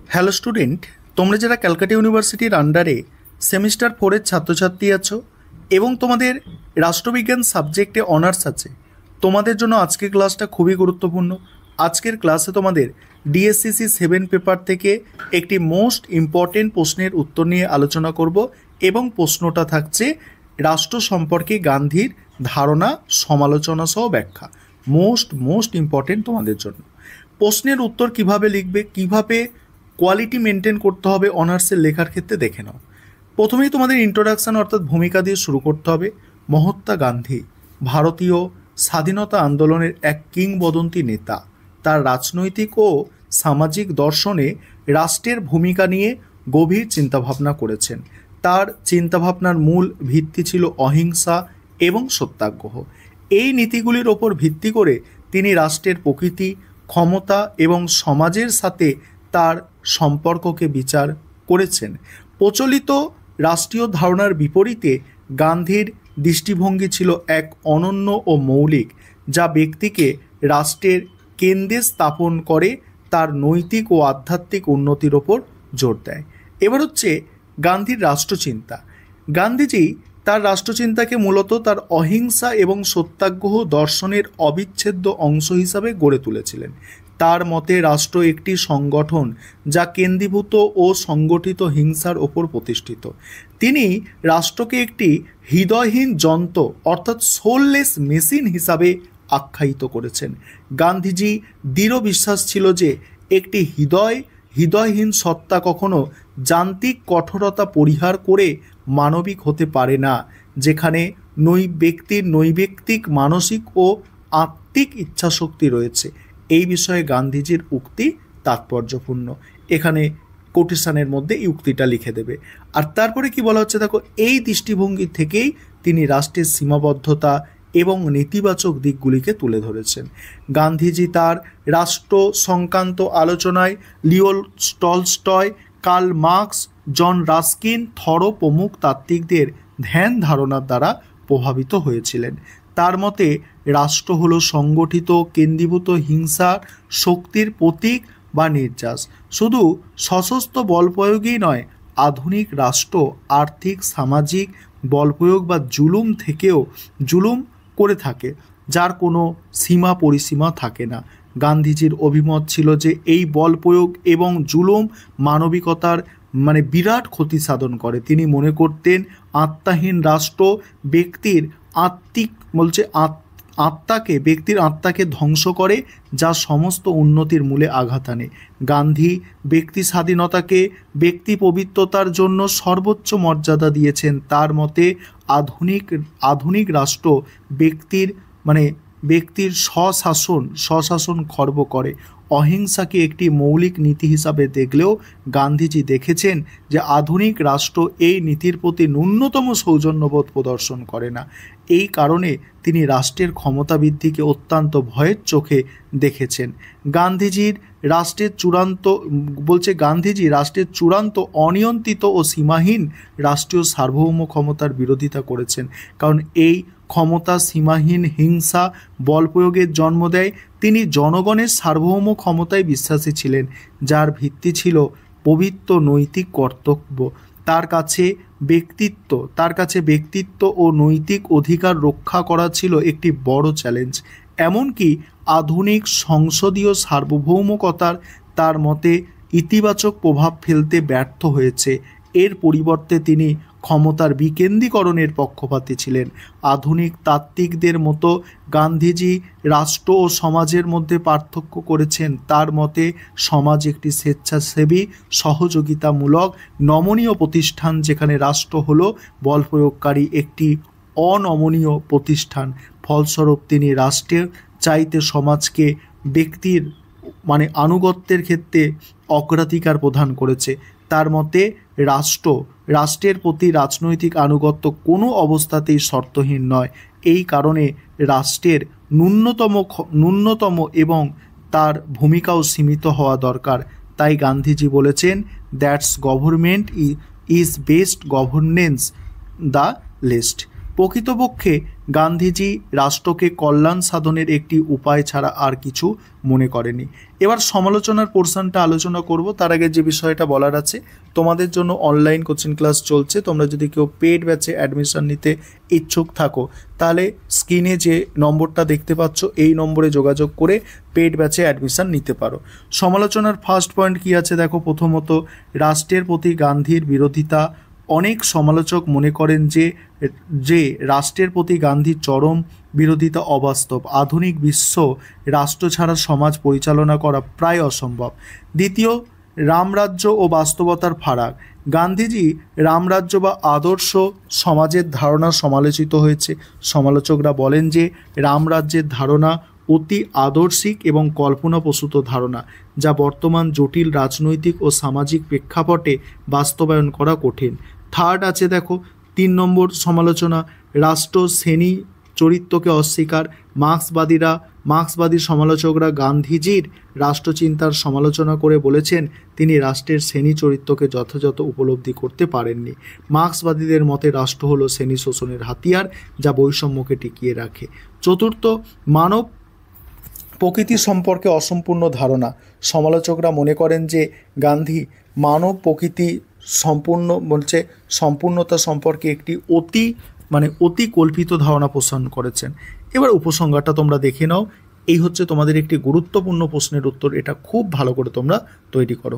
Hello student, তোমরা যারা ক্যালকাটা ইউনিভার্সিটির আন্ডারে সেমিস্টার 4-এর ছাত্রছাত্রী আছো এবং তোমাদের রাষ্ট্রবিজ্ঞান সাবজেক্টে অনার্স আছে, তোমাদের জন্য আজকের ক্লাসটা খুবই গুরুত্বপূর্ণ। আজকের ক্লাসে তোমাদের ডিএসসিসি 7 পেপার থেকে একটি মোস্ট ইম্পর্টেন্ট প্রশ্নের উত্তর নিয়ে আলোচনা করব এবং প্রশ্নটা থাকছে রাষ্ট্র সম্পর্কে গান্ধীর ধারণা, সমালোচনা সহ ব্যাখ্যা। মোস্ট ইম্পর্টেন্ট তোমাদের জন্য। প্রশ্নের উত্তর কিভাবে লিখবে, কিভাবে কোয়ালিটি মেনটেন করতে হবে অনার্সের লেখার ক্ষেত্রে দেখে নাও। প্রথমেই তোমাদের ইন্ট্রোডাকশান অর্থাৎ ভূমিকা দিয়ে শুরু করতে হবে। মহাত্মা গান্ধী ভারতীয় স্বাধীনতা আন্দোলনের এক কিংবদন্তি নেতা। তার রাজনৈতিক ও সামাজিক দর্শনে রাষ্ট্রের ভূমিকা নিয়ে গভীর চিন্তাভাবনা করেছেন। তার চিন্তাভাবনার মূল ভিত্তি ছিল অহিংসা এবং সত্যাগ্রহ। এই নীতিগুলির ওপর ভিত্তি করে তিনি রাষ্ট্রের প্রকৃতি, ক্ষমতা এবং সমাজের সাথে তার সম্পর্ককে বিচার করেছেন। প্রচলিত রাষ্ট্রীয় ধারণার বিপরীতে গান্ধীর দৃষ্টিভঙ্গি ছিল এক অনন্য ও মৌলিক, যা ব্যক্তিকে রাষ্ট্রের কেন্দ্রে স্থাপন করে তার নৈতিক ও আধ্যাত্মিক উন্নতির ওপর জোর দেয়। এবার হচ্ছে গান্ধীর রাষ্ট্রচিন্তা। গান্ধীজি তার রাষ্ট্রচিন্তাকে মূলত তার অহিংসা এবং সত্যাগ্রহ দর্শনের অবিচ্ছেদ্য অংশ হিসাবে গড়ে তুলেছিলেন। তার মতে রাষ্ট্র একটি সংগঠন যা কেন্দ্রীভূত ও সংগঠিত হিংসার ওপর প্রতিষ্ঠিত। তিনি রাষ্ট্রকে একটি হৃদয়হীন যন্ত্র অর্থাৎ সোললেস মেশিন হিসাবে আখ্যায়িত করেছেন। গান্ধীজি দৃঢ় বিশ্বাস ছিল যে একটি হৃদয়হীন সত্তা কখনো যান্ত্রিক কঠোরতা পরিহার করে মানবিক হতে পারে না, যেখানে ব্যক্তির নৈবেক্তিক, মানসিক ও আত্মিক ইচ্ছাশক্তি রয়েছে। এই বিষয়ে গান্ধীজির উক্তি তাৎপর্যপূর্ণ। এখানে কোটেশনের মধ্যে এই উক্তিটা লিখে দেবে। আর তারপরে কি বলা হচ্ছে দেখো, এই দৃষ্টিভঙ্গি থেকেই তিনি রাষ্ট্রের সীমাবদ্ধতা এবং নেতিবাচক দিকগুলিকে তুলে ধরেছেন। গান্ধীজি তার রাষ্ট্র সংক্রান্ত আলোচনায় Leo Tolstoy, Karl Marx, John Ruskin, Thoreau প্রমুখ তাত্ত্বিকদের ধ্যান ধারণার দ্বারা প্রভাবিত হয়েছিলেন। তার মতে রাষ্ট্র হলো সংগঠিত কেন্দ্রীভূত হিংসার শক্তির প্রতীক বা নির্যাস। শুধু সশস্ত্র বল প্রয়োগই নয়, আধুনিক রাষ্ট্র আর্থিক, সামাজিক বলপ্রয়োগ বা জুলুম করে থাকে, যার কোনো সীমা পরিসীমা থাকে না। গান্ধীজির অভিমত ছিল যে এই বল প্রয়োগ এবং জুলুম মানবিকতার বিরাট ক্ষতি সাধন করে। তিনি মনে করতেন আত্মাহীন রাষ্ট্র ব্যক্তির আত্মাকে ধ্বংস করে, যা সমস্ত উন্নতির মূলে আঘাত আনে। গান্ধী ব্যক্তি স্বাধীনতাকে ব্যক্তি পবিত্রতার জন্য সর্বোচ্চ মর্যাদা দিয়েছেন। তার মতে আধুনিক রাষ্ট্র ব্যক্তির স্বশাসন খর্ব করে। অহিংসাকে একটি মৌলিক নীতি হিসাবে দেখলেও গান্ধীজি দেখেছেন যে আধুনিক রাষ্ট্র এই নীতির প্রতি ন্যূনতম সৌজন্যবোধ প্রদর্শন করে না। এই কারণে তিনি রাষ্ট্রের ক্ষমতা বৃদ্ধিকে অত্যন্ত ভয়ের চোখে দেখেছেন। গান্ধীজি রাষ্ট্রের চূড়ান্ত অনিয়ন্ত্রিত ও সীমাহীন রাষ্ট্রীয় সার্বভৌম ক্ষমতার বিরোধিতা করেছেন, কারণ এই ক্ষমতা সীমাহীন হিংসা বল প্রয়োগের জন্ম দেয়। তিনি জনগণের সার্বভৌম ক্ষমতায় বিশ্বাসী ছিলেন, যার ভিত্তি ছিল পবিত্র নৈতিক কর্তব্য। তার কাছে ব্যক্তিত্ব ও নৈতিক অধিকার রক্ষা করা ছিল একটি বড় চ্যালেঞ্জ। এমনকি আধুনিক সংসদীয় সার্বভৌমকতার তার মতে ইতিবাচক প্রভাব ফেলতে ব্যর্থ হয়েছে। এর পরিবর্তে তিনি ক্ষমতার বিকেন্দ্রীকরণের পক্ষপাতী ছিলেন। আধুনিক তাত্ত্বিকদের মতো গান্ধীজি রাষ্ট্র ও সমাজের মধ্যে পার্থক্য করেছেন। তার মতে সমাজ একটি স্বেচ্ছাসেবী, সহযোগিতামূলক, নমনীয় প্রতিষ্ঠান, যেখানে রাষ্ট্র হলো বল প্রয়োগকারী একটি অনমনীয় প্রতিষ্ঠান। ফলস্বরূপ তিনি রাষ্ট্রের চাইতে সমাজকে ব্যক্তির আনুগত্যের ক্ষেত্রে অগ্রাধিকার প্রদান করেছে। তার মতে রাষ্ট্রের প্রতি রাজনৈতিক আনুগত্য কোনো অবস্থাতেই শর্তহীন নয়। এই কারণে রাষ্ট্রের ন্যূনতম এবং তার ভূমিকাও সীমিত হওয়া দরকার। তাই গান্ধীজি বলেছেন, that's government is best governance the least. প্রকৃতপক্ষে গান্ধীজি রাষ্ট্রকে কল্যাণ সাধনের একটি উপায় ছাড়া আর কিছু মনে করেনি। এবার সমালোচনার পোর্শনটা আলোচনা করব। তার আগে যে বিষয়টা বলার আছে, তোমাদের জন্য অনলাইন কোচিং ক্লাস চলছে। তোমরা যদি কেউ পেড ব্যাচে অ্যাডমিশন নিতে ইচ্ছুক থাকো তাহলে স্ক্রিনে যে নম্বরটা দেখতে পাচ্ছ এই নম্বরে যোগাযোগ করে পেড ব্যাচে অ্যাডমিশন নিতে পারো। সমালোচনার ফার্স্ট পয়েন্ট কী আছে দেখো। প্রথমত, রাষ্ট্রের প্রতি গান্ধীর বিরোধিতা। অনেক সমালোচক মনে করেন যে রাষ্ট্রের প্রতি গান্ধীর চরম বিরোধিতা অবাস্তব। আধুনিক বিশ্ব রাষ্ট্র ছাড়া সমাজ পরিচালনা করা প্রায় অসম্ভব। দ্বিতীয়, রামরাজ্য ও বাস্তবতার ফারাক। গান্ধীজি রামরাজ্য বা আদর্শ সমাজের ধারণা সমালোচিত হয়েছে। সমালোচকরা বলেন যে রামরাজ্যের ধারণা অতি আদর্শিক এবং কল্পনাপ্রসূত ধারণা, যা বর্তমান জটিল রাজনৈতিক ও সামাজিক প্রেক্ষাপটে বাস্তবায়ন করা কঠিন। থার্ড আছে দেখো 3 নম্বর সমালোচনা, রাষ্ট্র শ্রেণী চরিত্রকে অস্বীকার। মার্ক্সবাদী সমালোচকরা গান্ধীজির রাষ্ট্রচিন্তার সমালোচনা করে বলেছেন তিনি রাষ্ট্রের শ্রেণী চরিত্রকে যথাযথ উপলব্ধি করতে পারেননি। মার্ক্সবাদীদের মতে রাষ্ট্র হলো শ্রেণী শোষণের হাতিয়ার, যা বৈষম্যকে টিকিয়ে রাখে। চতুর্থ, মানব প্রকৃতি সম্পর্কে অসম্পূর্ণ ধারণা। সমালোচকরা মনে করেন যে গান্ধী মানব প্রকৃতি সম্পূর্ণতা সম্পর্কে একটি অতি কল্পিত ধারণা পোষণ করেছেন। এবার উপসংহারটা তোমরা দেখে নাও। এই হচ্ছে তোমাদের একটি গুরুত্বপূর্ণ প্রশ্নের উত্তর। এটা খুব ভালো করে তোমরা তৈরি করো।